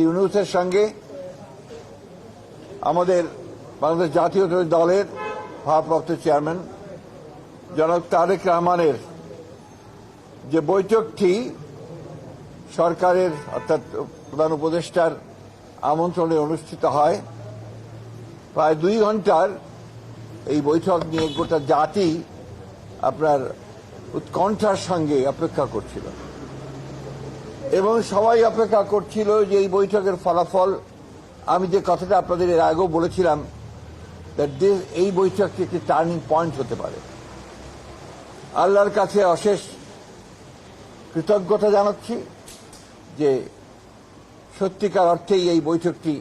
ইউনূসের সঙ্গে আমাদের বাংলাদেশ জাতীয়তাবাদী দলের ভারপ্রাপ্ত চেয়ারম্যান জনাব তারেক রহমানের যে বৈঠকটি সরকারের অর্থাৎ প্রধান উপদেষ্টার আমন্ত্রণে অনুষ্ঠিত হয়, প্রায় 2 ঘন্টার এই বৈঠক নিয়ে গোটা জাতি আপনার উৎকণ্ঠার সঙ্গে অপেক্ষা করছিল এবং সবাই অপেক্ষা করছিল যে এই বৈঠকের ফলাফল। আমি যে কথাটা আপনাদের এর আগেও বলেছিলাম, এই বৈঠকটি একটি টার্নিং পয়েন্ট হতে পারে। আল্লাহর কাছে অশেষ কৃতজ্ঞতা জানাচ্ছি যে সত্যিকার অর্থেই এই বৈঠকটি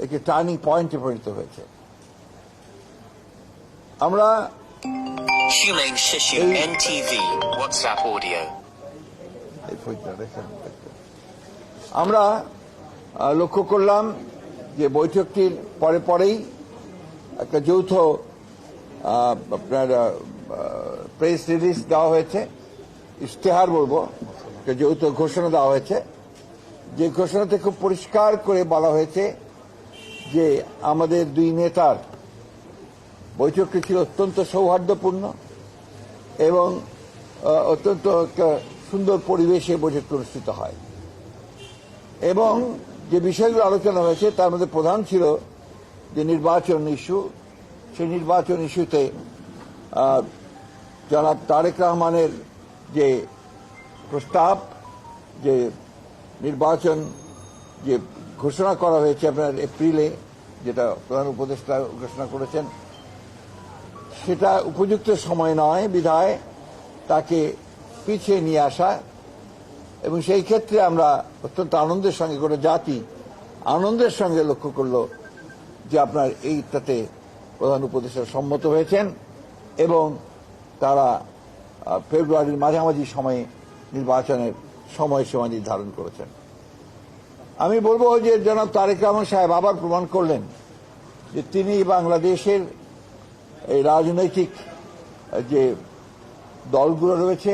একটি টার্নিং পয়েন্টে পরিণত হয়েছে। আমরা আমরা লক্ষ্য করলাম যে বৈঠকটির পরেই একটা যৌথ আপনার প্রেস রিলিজ দেওয়া হয়েছে, ইশতেহার বলবো, একটা যৌথ ঘোষণা দেওয়া হয়েছে। যে ঘোষণাতে খুব পরিষ্কার করে বলা হয়েছে যে আমাদের 2 নেতার বৈঠকটি ছিল অত্যন্ত সৌহার্দ্যপূর্ণ এবং অত্যন্ত একটা সুন্দর পরিবেশে বৈঠকটি অনুষ্ঠিত হয় এবং যে বিষয়গুলো আলোচনা হয়েছে তার মধ্যে প্রধান ছিল যে নির্বাচন ইস্যু। সেই নির্বাচন ইস্যুতে জনাব তারেক রহমানের যে প্রস্তাব, যে নির্বাচন যে ঘোষণা করা হয়েছে আপনার এপ্রিলে, যেটা প্রধান উপদেষ্টা ঘোষণা করেছেন, সেটা উপযুক্ত সময় নয় বিধায় তাকে পিছিয়ে নিয়ে আসা। এবং সেই ক্ষেত্রে আমরা অত্যন্ত আনন্দের সঙ্গে গোটা জাতি আনন্দের সঙ্গে লক্ষ্য করল যে আপনার এইটাতে প্রধান উপদেষ্টা সম্মত হয়েছেন এবং তারা ফেব্রুয়ারির মাঝামাঝি সময়ে নির্বাচনের সময়সীমা নির্ধারণ করেছেন। আমি বলবো যে জনাব তারেক রহমান সাহেব আবার প্রমাণ করলেন যে তিনি বাংলাদেশের এই রাজনৈতিক যে দলগুলো রয়েছে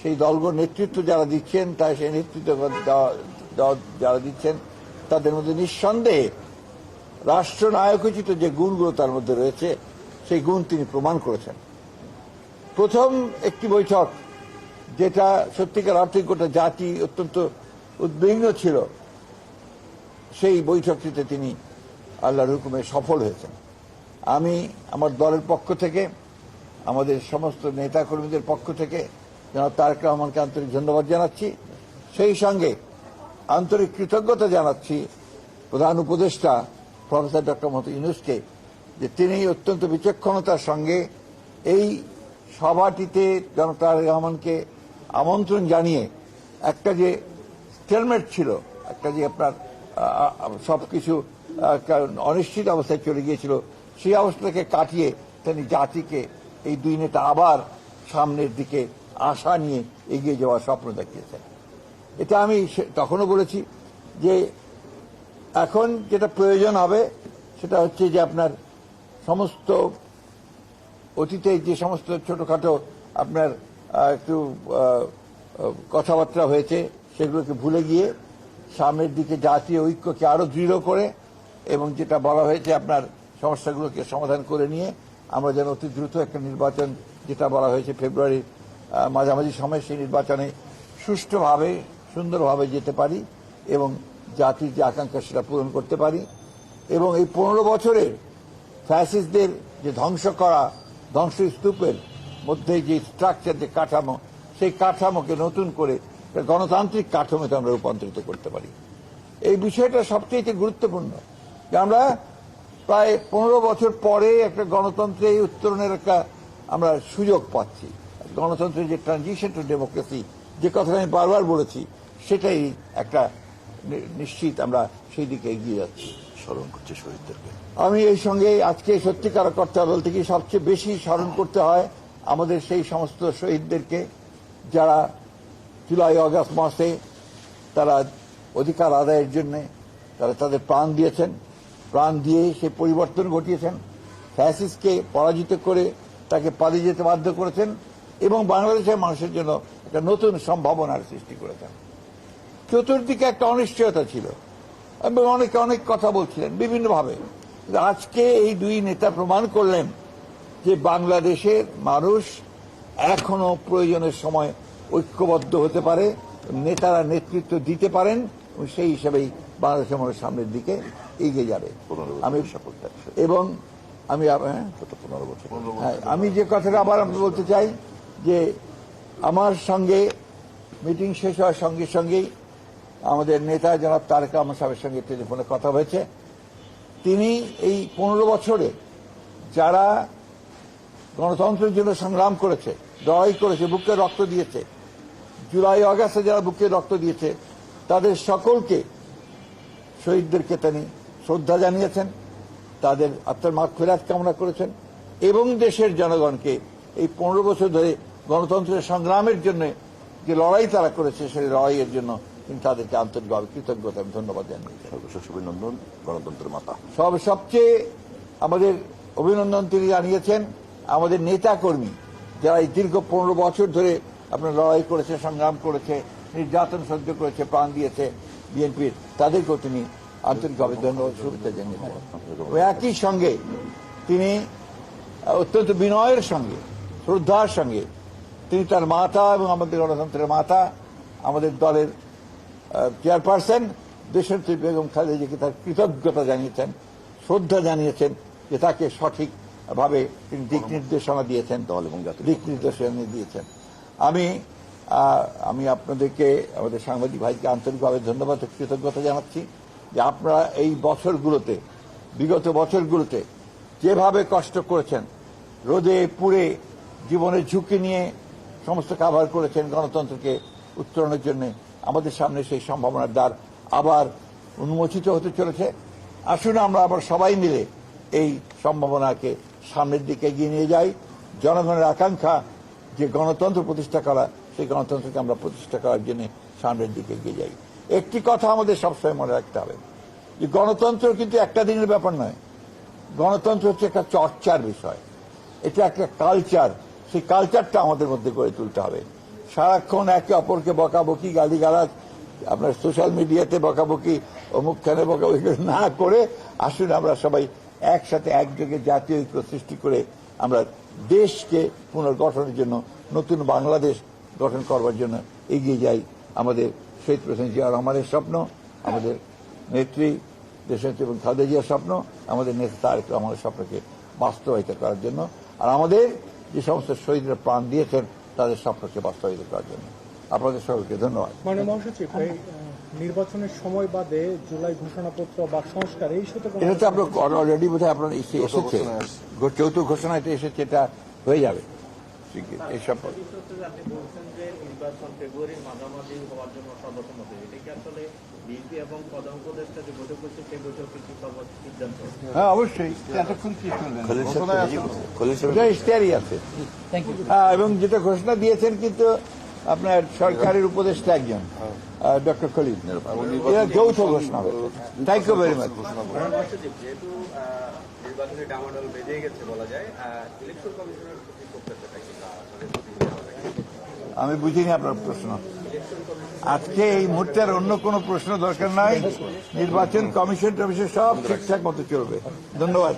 সেই দলগুলোর নেতৃত্ব যারা দিচ্ছেন, তাই সেই নেতৃত্ব যারা দিচ্ছেন তাদের মধ্যে নিঃসন্দেহে রাষ্ট্রনায়কোচিত যে গুণগুলো তার মধ্যে রয়েছে সেই গুণ তিনি প্রমাণ করেছেন। প্রথম একটি বৈঠক যেটা সত্যিকার অর্থে গোটা জাতি অত্যন্ত উদ্বিগ্ন ছিল, সেই বৈঠকটিতে তিনি আল্লাহর হুকুমে সফল হয়েছেন। আমি আমার দলের পক্ষ থেকে, আমাদের সমস্ত নেতাকর্মীদের পক্ষ থেকে জনাব তারেক রহমানকে আন্তরিক ধন্যবাদ জানাচ্ছি। সেই সঙ্গে আন্তরিক কৃতজ্ঞতা জানাচ্ছি প্রধান উপদেষ্টা প্রফেসর ডক্টর মোহাম্মদ ইউনূসকে, যে তিনি অত্যন্ত বিচক্ষণতার সঙ্গে এই সভাটিতে জনাব তারেক রহমানকে আমন্ত্রণ জানিয়ে একটা যে স্টেলমেট ছিল, একটা যে আপনার সবকিছু অনিশ্চিত অবস্থায় চলে গিয়েছিল, সেই অবস্থাকে কাটিয়ে তিনি জাতিকে এই 2 নেতা আবার সামনের দিকে আশা নিয়ে এগিয়ে যাওয়ার স্বপ্ন দেখিয়েছেন। এটা আমি তখনও বলেছি যে এখন যেটা প্রয়োজন হবে সেটা হচ্ছে যে আপনার সমস্ত অতীতে যে সমস্ত ছোটখাটো আপনার একটু কথাবার্তা হয়েছে সেগুলোকে ভুলে গিয়ে সামনের দিকে জাতীয় ঐক্যকে আরো দৃঢ় করে এবং যেটা বলা হয়েছে আপনার সমস্যাগুলোকে সমাধান করে নিয়ে আমরা যেন অতি দ্রুত একটা নির্বাচন, যেটা বলা হয়েছে ফেব্রুয়ারির মাঝামাঝি সময়, সেই নির্বাচনে সুষ্ঠুভাবে সুন্দরভাবে যেতে পারি এবং জাতির যে আকাঙ্ক্ষা সেটা পূরণ করতে পারি এবং এই 15 বছরের ফ্যাসিস্টদের যে ধ্বংসস্তূপের মধ্যে যে স্ট্রাকচার, যে কাঠামো, সেই কাঠামোকে নতুন করে গণতান্ত্রিক কাঠামোতে আমরা রূপান্তরিত করতে পারি। এই বিষয়টা সবচেয়ে গুরুত্বপূর্ণ যে আমরা প্রায় 15 বছর পরে একটা গণতন্ত্রে উত্তরণের একটা আমরা সুযোগ পাচ্ছি। গণতন্ত্রের যে ট্রানজিশন টু ডেমোক্রেসি, যে কথাটা আমি বারবার বলেছি, সেটাই একটা নিশ্চিত আমরা সেই দিকে এগিয়ে যাচ্ছি। স্মরণ করছে শহীদদেরকে। আমি এই সঙ্গে আজকে সত্যিকার করতে বলতে কি সবচেয়ে বেশি স্মরণ করতে হয় আমাদের সেই সমস্ত শহীদদেরকে যারা জুলাই আগস্ট মাসে তারা অধিকার আদায়ের জন্য তারা তাদের প্রাণ দিয়েছেন, প্রাণ দিয়ে সেই পরিবর্তন ঘটিয়েছেন, ফ্যাসিস্টকে পরাজিত করে তাকে পালিয়ে যেতে বাধ্য করেছেন এবং বাংলাদেশের মানুষের জন্য একটা নতুন সম্ভাবনার সৃষ্টি করেছেন। চতুর্দিকে একটা অনিশ্চয়তা ছিল, এবং অনেকে অনেক কথা বলছিলেন বিভিন্নভাবে। আজকে এই দুই নেতা প্রমাণ করলেন যে বাংলাদেশের মানুষ এখনো প্রয়োজনের সময় ঐক্যবদ্ধ হতে পারে, নেতারা নেতৃত্ব দিতে পারেন এবং সেই হিসাবেই বাংলাদেশের মানুষ সামনের দিকে এগিয়ে যাবে। আমি এবং আমি আমি যে কথাটা আবার আমি বলতে চাই যে আমার সঙ্গে মিটিং শেষ হওয়ার সঙ্গে সঙ্গেই আমাদের নেতা জনাব তারেক রহমান সাহেবের সঙ্গে টেলিফোনে কথা হয়েছে। তিনি এই 15 বছরে যারা গণতন্ত্রের জন্য সংগ্রাম করেছে, লড়াই করেছে, বুকে রক্ত দিয়েছে, জুলাই আগস্টে যারা বুকে রক্ত দিয়েছে, তাদের সকলকে, শহীদদেরকে তিনি শ্রদ্ধা জানিয়েছেন, তাদের আত্মার মাগফিরাত কামনা করেছেন এবং দেশের জনগণকে এই 15 বছর ধরে গণতন্ত্রের সংগ্রামের জন্য যে লড়াই তারা করেছে সেই লড়াইয়ের জন্য তিনি তাদেরকে আন্তরিকভাবে কৃতজ্ঞতা এবং ধন্যবাদ জানিয়েছেন। সর্বশেষ অভিনন্দন গণতন্ত্রের মাতা। সবচেয়ে আমাদের অভিনন্দন তিনি জানিয়েছেন আমাদের নেতা কর্মী যারা এই দীর্ঘ 15 বছর ধরে আপনার লড়াই করেছে, সংগ্রাম করেছে, নির্যাতন সহ্য করেছে, প্রাণ দিয়েছে বিএনপির, তাদেরকেও তিনি আন্তরিকভাবে ধন্যবাদ শুভেচ্ছা জানিয়েছেন। একই সঙ্গে তিনি অত্যন্ত বিনয়ের সঙ্গে, শ্রদ্ধার সঙ্গে তিনি তার মাতা এবং আমাদের গণতন্ত্রের মাতা, আমাদের দলের চেয়ারপারসন দেশনেত্রী বেগম খালেদা জিয়াকে তার কৃতজ্ঞতা জানিয়েছেন, শ্রদ্ধা জানিয়েছেন যে তাকে সঠিকভাবে তিনি দিক নির্দেশনা দিয়েছেন, দল এবং দিক নির্দেশনা দিয়েছেন। আমি আপনাদেরকে, আমাদের সাংবাদিক ভাইকে আন্তরিকভাবে ধন্যবাদ ও কৃতজ্ঞতা জানাচ্ছি যে আপনারা এই বছরগুলোতে, বিগত বছরগুলোতে যেভাবে কষ্ট করেছেন, রোদে পুড়ে জীবনের ঝুঁকি নিয়ে সমস্ত কাভার করেছেন গণতন্ত্রকে উত্তরণের জন্য, আমাদের সামনে সেই সম্ভাবনার দ্বার আবার উন্মোচিত হতে চলেছে। আসুন আমরা আবার সবাই মিলে এই সম্ভাবনাকে সামনের দিকে এগিয়ে নিয়ে যাই। জনগণের আকাঙ্ক্ষা যে গণতন্ত্র প্রতিষ্ঠা করা, সেই গণতন্ত্রকে আমরা প্রতিষ্ঠা করার জন্য সামনের দিকে এগিয়ে যাই। একটি কথা আমাদের সবসময় মনে রাখতে হবে যে গণতন্ত্র কিন্তু একটা দিনের ব্যাপার নয়। গণতন্ত্র হচ্ছে একটা চর্চার বিষয়, এটা একটা কালচার। সেই কালচারটা আমাদের মধ্যে গড়ে তুলতে হবে। সারাক্ষণ একে অপরকে বকাবকি, গালিগালাজ, আপনার সোশ্যাল মিডিয়াতে বকাবকি, অমুকখানে বকাবকি না করে আসুন আমরা সবাই একসাথে একযোগে জাতীয় ঐক্য সৃষ্টি করে আমরা দেশকে পুনর্গঠনের জন্য, নতুন বাংলাদেশ গঠন করবার জন্য এগিয়ে যাই। আমাদের শহীদ প্রেসিডেন্ট জিয়া রহমানের স্বপ্ন, আমাদের নেত্রী দেশনেত্রী এবং খালেদা জিয়ার স্বপ্ন, আমাদের নেতা তারেক রহমানের স্বপ্নকে বাস্তবায়িত করার জন্য, আর আমাদের যে সমস্ত শহীদরা প্রাণ দিয়েছেন তাদের স্বপ্নকে বাস্তবায়িত করার জন্য। আপনাদের সকলকে ধন্যবাদ। মাননীয় মহাসচিব, নির্বাচনের সময় বাদে জুলাই ঘোষণাপত্র বা সংস্কার এই সাথে এটা তো আপনার অলরেডি বোধহয় আপনার এসেছে, চৌথ ঘোষণা এটা এসেছে, এটা হয়ে যাবে। এইসব হ্যাঁ অবশ্যই এতক্ষণ কি শুনলেন, ইশতেহারই আছে। হ্যাঁ, এবং যেটা ঘোষণা দিয়েছেন কিন্তু আপনার সরকারের উপদেষ্টা একজন ডক্টর খলিল, এটা যৌথ ঘোষণা হয়েছে। Thank you very much. যেহেতু নির্বাচনী ডামাডোল বেজে গেছে বলা যায়, ইলেকশন কমিশনের প্রতি প্রত্যাশাটা কি? আমি বুঝিনি আপনার প্রশ্ন। আজকে এই মুহূর্তে আর অন্য কোনো প্রশ্ন দরকার নাই। নির্বাচন কমিশন টমিশন সব ঠিকঠাক মতো চলবে। ধন্যবাদ।